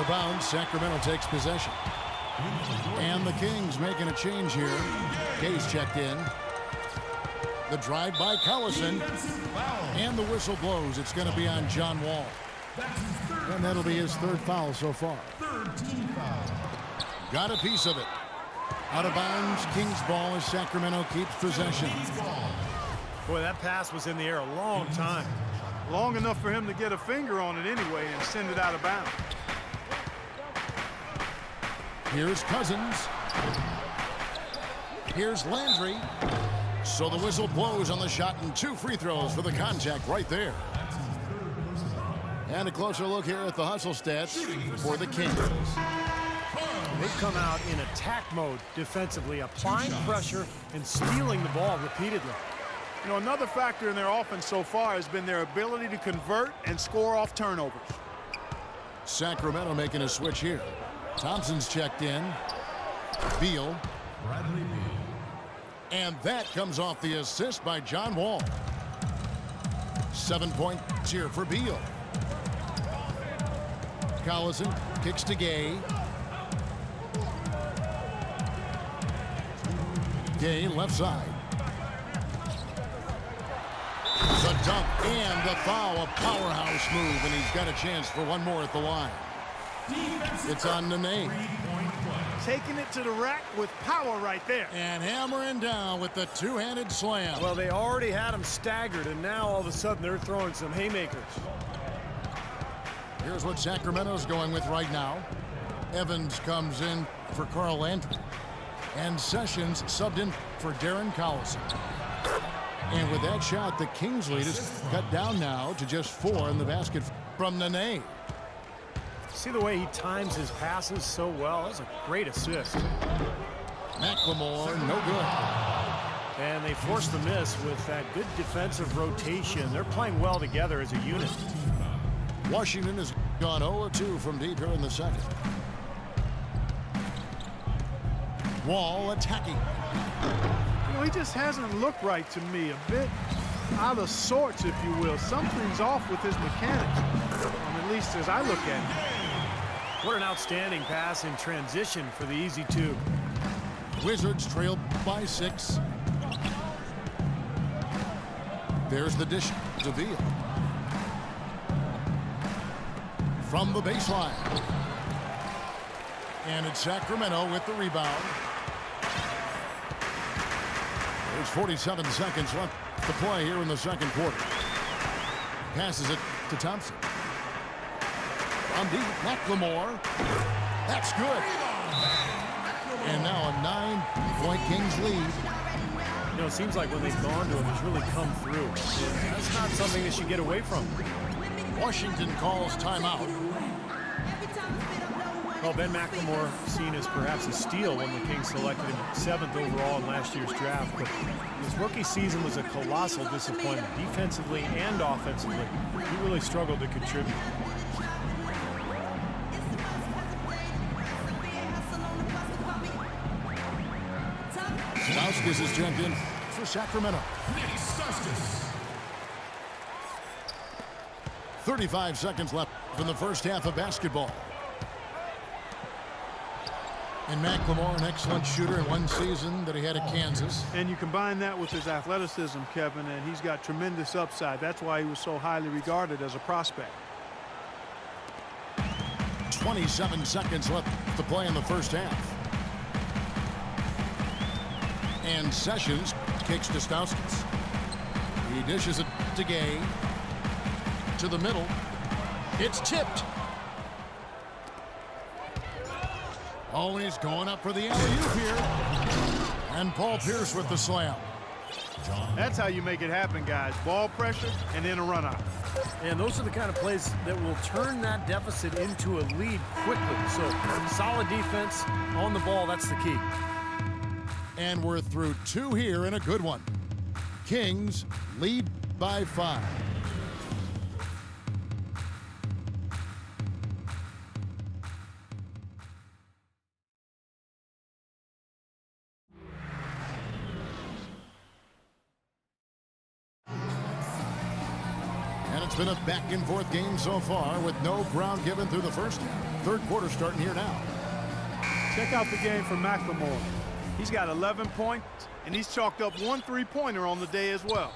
of bounds. Sacramento takes possession. And the Kings making a change here. Gay's checked in. The drive by Collison. And the whistle blows. It's going to be on John Wall. And that'll be his third foul so far. Got a piece of it. Out of bounds. Kings ball as Sacramento keeps possession. Boy, that pass was in the air a long time. Long enough for him to get a finger on it anyway and send it out of bounds. Here's Cousins. Here's Landry. So the whistle blows on the shot and 2 free throws for the contact right there. And a closer look here at the hustle stats for the Kings. They've come out in attack mode defensively, applying pressure and stealing the ball repeatedly. You know, another factor in their offense so far has been their ability to convert and score off turnovers. Sacramento making a switch here. Thompson's checked in. Beal. And that comes off the assist by John Wall. 7 points here for Beal. Collison kicks to Gay. Gay left side. The dunk and the foul, a powerhouse move, and he's got a chance for one more at the line. It's on Nene. Taking it to the rack with power right there. And hammering down with the two-handed slam. Well, they already had him staggered, and now all of a sudden they're throwing some haymakers. Here's what Sacramento's going with right now. Evans comes in for Carl Landry. And Sessions subbed in for Darren Collison. And with that shot, the Kings lead is cut down now to just 4 in the basket from Nene. See the way he times his passes so well? That's a great assist. McLemore, no good. And they forced the miss with that good defensive rotation. They're playing well together as a unit. Washington has gone 0-2 from deep here in the second. Wall attacking. You know, he just hasn't looked right to me. A bit out of sorts, if you will. Something's off with his mechanics, at least as I look at him. What an outstanding pass in transition for the easy 2. Wizards trail by 6. There's the dish to Beal. From the baseline. And it's Sacramento with the rebound. There's 47 seconds left to play here in the second quarter. Passes it to Thompson. On deep, McLemore. That's good. And now a 9-point Kings lead. You know, it seems like when they've gone to him, he's really come through. And that's not something they should get away from. Washington calls timeout. Well, Ben McLemore seen as perhaps a steal when the Kings selected him 7th overall in last year's draft. But his rookie season was a colossal disappointment, defensively and offensively. He really struggled to contribute. Stauskas is checked in for Sacramento. 35 seconds left in the first half of basketball. And McLemore, an excellent shooter in one season that he had at Kansas. And you combine that with his athleticism, Kevin, and he's got tremendous upside. That's why he was so highly regarded as a prospect. 27 seconds left to play in the first half. And Sessions kicks to Stauskas. He dishes it to Gay. To the middle. It's tipped. Oh, and he's going up for the alley-oop here. And Paul Pierce with the slam. That's how you make it happen, guys. Ball pressure and then a run out. And those are the kind of plays that will turn that deficit into a lead quickly. So solid defense on the ball, that's the key. And we're through 2 here in a good one. Kings lead by 5. It's been a back-and-forth game so far with no ground given through the first half. Third quarter starting here now. Check out the game for McLemore. He's got 11 points, and he's chalked up 1 3-pointer on the day as well.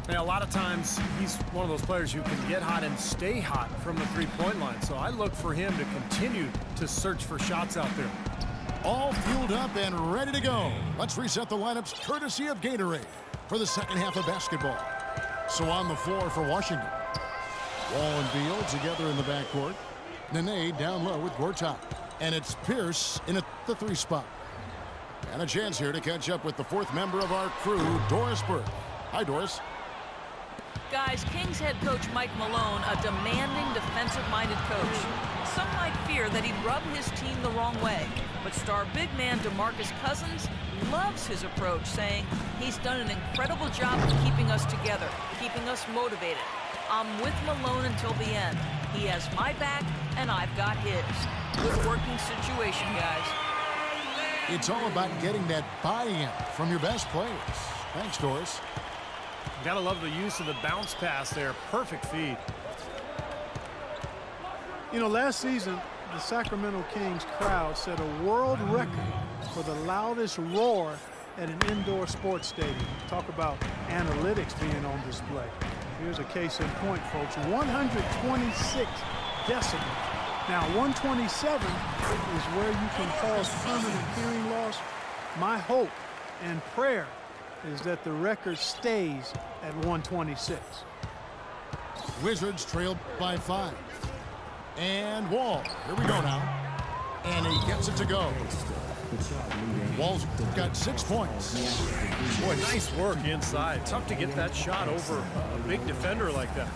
And a lot of times, he's one of those players who can get hot and stay hot from the three-point line. So I look for him to continue to search for shots out there. All fueled up and ready to go. Let's reset the lineups courtesy of Gatorade for the second half of basketball. So on the floor for Washington. Wall and Beal together in the backcourt. Nene down low with Gortat. And it's Pierce in at the 3 spot. And a chance here to catch up with the 4th member of our crew, Doris Burke. Hi, Doris. Guys, Kings head coach Mike Malone, a demanding, defensive-minded coach. Some might fear that he'd rub his team the wrong way, but star big man DeMarcus Cousins loves his approach, saying he's done an incredible job of keeping us together, keeping us motivated. I'm with Malone until the end. He has my back, and I've got his. Good working situation, guys. It's all about getting that buy-in from your best players. Thanks, Doris. Gotta love the use of the bounce pass there. Perfect feed. You know, last season, the Sacramento Kings crowd set a world record for the loudest roar at an indoor sports stadium. Talk about analytics being on display. Here's a case in point, folks. 126 decibels. Now, 127 is where you can cause permanent hearing loss. My hope and prayer is that the record stays at 126. Wizards trailed by 5. And Wall. Here we go now. And he gets it to go. Wall's got 6 points. Boy, nice work inside. Tough to get that shot over a big defender like that.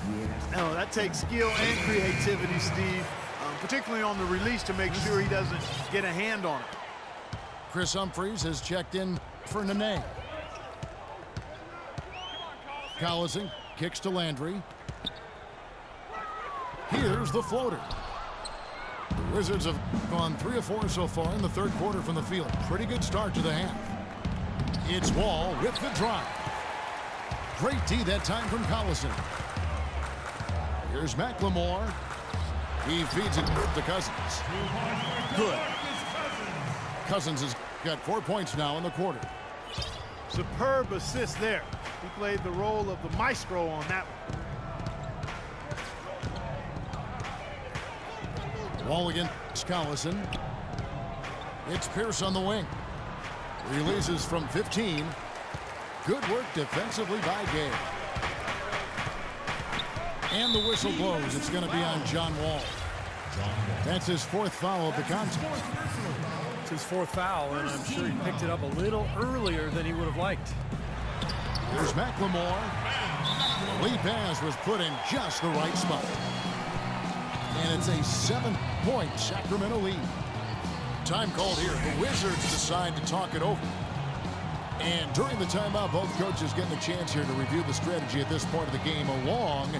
No, that takes skill and creativity, Steve, particularly on the release to make sure he doesn't get a hand on it. Chris Humphries has checked in for Nene. Collison kicks to Landry. Here's the floater. The Wizards have gone 3 of 4 so far in the third quarter from the field. Pretty good start to the half. It's Wall with the drive. Great D that time from Collison. Here's McLemore. He feeds it to Cousins. Good. Cousins has got 4 points now in the quarter. Superb assist there. He played the role of the maestro on that one. Wall against Collison. It's Pierce on the wing. Releases from 15. Good work defensively by Gay. And the whistle blows. It's going to be on John Wall. That's his 4th foul of the contest. It's his 4th foul, and I'm sure he picked it up a little earlier than he would have liked. Here's McLemore. Lee pass was put in just the right spot. And it's a 7-point Sacramento lead. Time called here. The Wizards decide to talk it over. And during the timeout, both coaches getting a chance here to review the strategy at this part of the game, along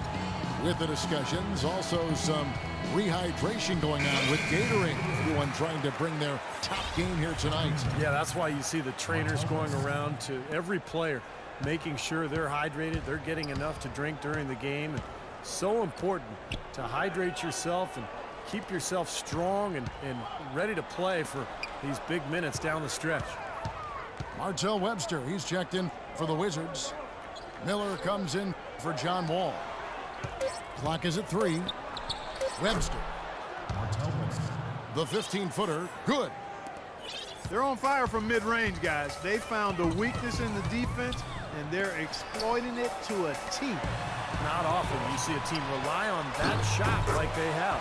with the discussions. Also some rehydration going on with Gatorade. Everyone trying to bring their top game here tonight. Yeah, that's why you see the trainers going around to every player, making sure they're hydrated, they're getting enough to drink during the game. And so important to hydrate yourself and keep yourself strong and ready to play for these big minutes down the stretch. Martell Webster, he's checked in for the Wizards. Miller comes in for John Wall. Clock is at 3. Webster. The 15-footer, good. They're on fire from mid-range, guys. They found a weakness in the defense, and they're exploiting it to a T. Not often you see a team rely on that shot like they have.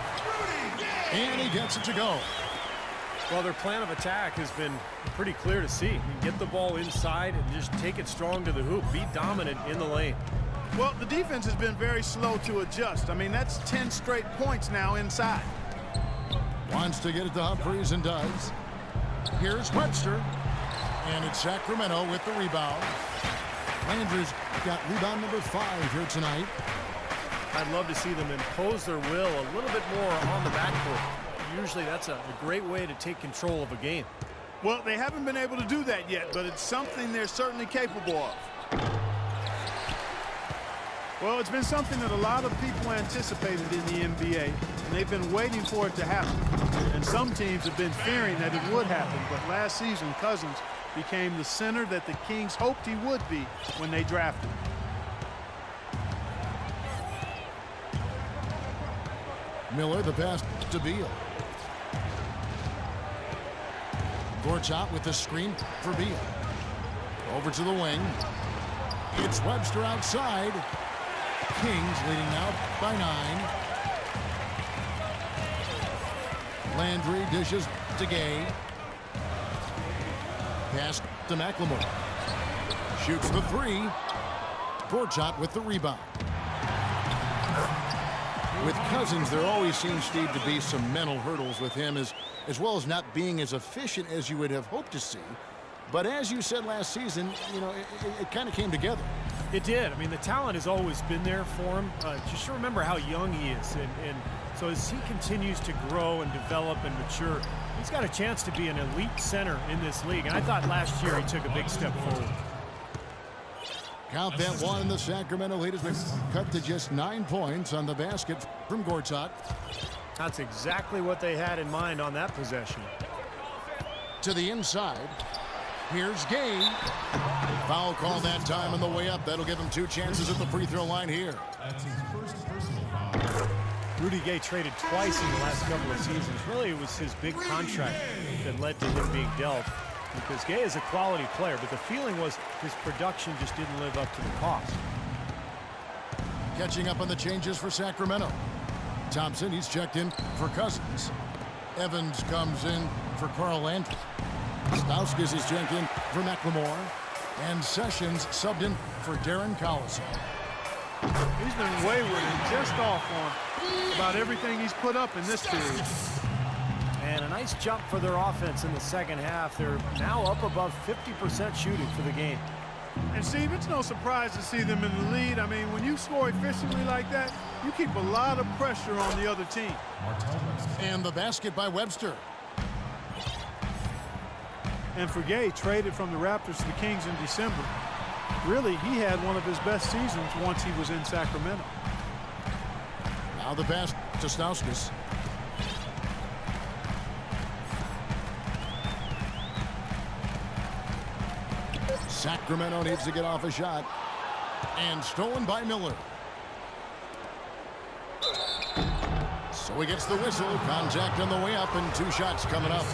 And he gets it to go. Well, their plan of attack has been pretty clear to see. You get the ball inside and just take it strong to the hoop. Be dominant in the lane. Well, the defense has been very slow to adjust. I mean, that's 10 straight points now inside. Wants to get it to Humphries and does. Here's Webster. And it's Sacramento with the rebound. Landry's got rebound number 5 here tonight. I'd love to see them impose their will a little bit more on the backcourt. Usually that's a great way to take control of a game. Well, they haven't been able to do that yet, but it's something they're certainly capable of. Well, it's been something that a lot of people anticipated in the NBA, and they've been waiting for it to happen. And some teams have been fearing that it would happen, but last season, Cousins became the center that the Kings hoped he would be when they drafted him. Miller, the pass to Beal. Gortat with the screen for Beal. Over to the wing. It's Webster outside. Kings leading now by 9. Landry dishes to Gay. Pass to McLemore. Shoots the 3. Gortat with the rebound. With Cousins, there always seems, Steve, to be some mental hurdles with him, as well as not being as efficient as you would have hoped to see. But as you said last season, you know, it kind of came together. It did. I mean, the talent has always been there for him. Just remember how young he is. And so as he continues to grow and develop and mature, he's got a chance to be an elite center in this league. And I thought last year he took a big step forward. Count that one, and the Sacramento lead has been cut to just 9 points on the basket from Gortat. That's exactly what they had in mind on that possession. To the inside. Here's Gay. Foul call that time on the way up. That'll give him 2 chances at the free throw line here. That's his first personal foul. Rudy Gay traded twice in the last couple of seasons. Really, it was his big contract that led to him being dealt. Because Gay is a quality player, but the feeling was his production just didn't live up to the cost. Catching up on the changes for Sacramento. Thompson, he's checked in for Cousins. Evans comes in for Carl Landry. Stauskas is checked in for McLemore. And Sessions subbed in for Darren Collison. He's been wayward and just off on about everything he's put up in this period. And a nice jump for their offense in the second half. They're now up above 50% shooting for the game. And Steve, it's no surprise to see them in the lead. I mean, when you score efficiently like that, you keep a lot of pressure on the other team. And the basket by Webster. And for Gay, traded from the Raptors to the Kings in December. Really, he had one of his best seasons once he was in Sacramento. Now the pass to Stauskas. Sacramento needs to get off a shot. And stolen by Miller. So he gets the whistle. Contact on the way up, and 2 shots coming up.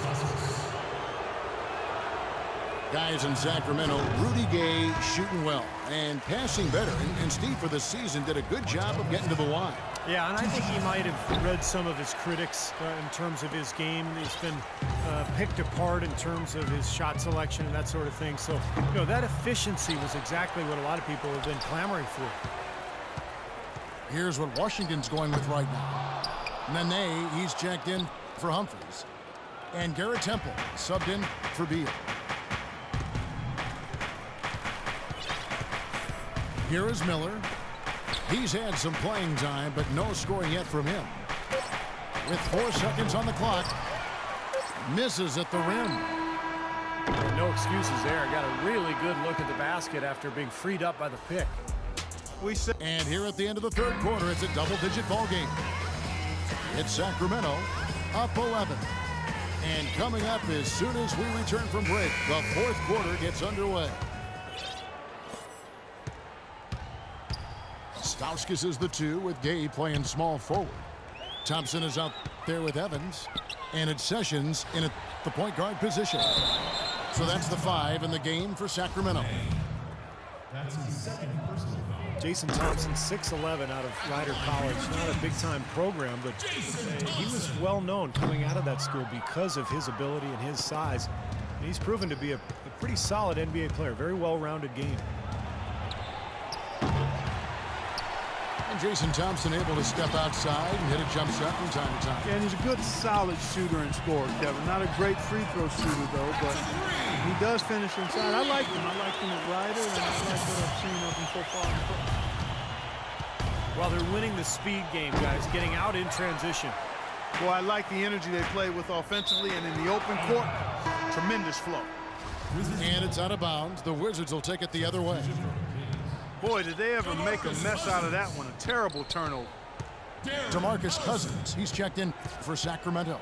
Guys in Sacramento, Rudy Gay shooting well and passing better. And Steve, for the season, did a good job of getting to the line. Yeah, and I think he might have read some of his critics in terms of his game. He's been picked apart in terms of his shot selection and that sort of thing. So, you know, that efficiency was exactly what a lot of people have been clamoring for. Here's what Washington's going with right now. Nene, he's checked in for Humphries. And Garrett Temple subbed in for Beal. Here is Miller. He's had some playing time, but no scoring yet from him. With 4 seconds on the clock, misses at the rim. No excuses there. Got a really good look at the basket after being freed up by the pick. And here at the end of the 3rd quarter, it's a double-digit ball game. It's Sacramento up 11. And coming up as soon as we return from break, the 4th quarter gets underway. Stauskas is the 2 with Gay playing small forward. Thompson is out there with Evans. And it's Sessions in at the point guard position. So that's the 5 in the game for Sacramento. That's his second personal foul. Jason Thompson, 6'11", out of Rider College. Not a big-time program, but he was well-known coming out of that school because of his ability and his size. And he's proven to be a pretty solid NBA player. Very well-rounded game. And Jason Thompson able to step outside and hit a jump shot from time to time. Yeah, and he's a good, solid shooter and scorer, Kevin. Not a great free throw shooter, though, but he does finish inside. I like him. I like him at Rider, and I like what I've seen of him so far in the court. Well, they're winning the speed game, guys, getting out in transition. Boy, I like the energy they play with offensively, and in the open court, tremendous flow. And it's out of bounds. The Wizards will take it the other way. Boy, did they ever make a mess out of that one. A terrible turnover. DeMarcus Cousins, he's checked in for Sacramento.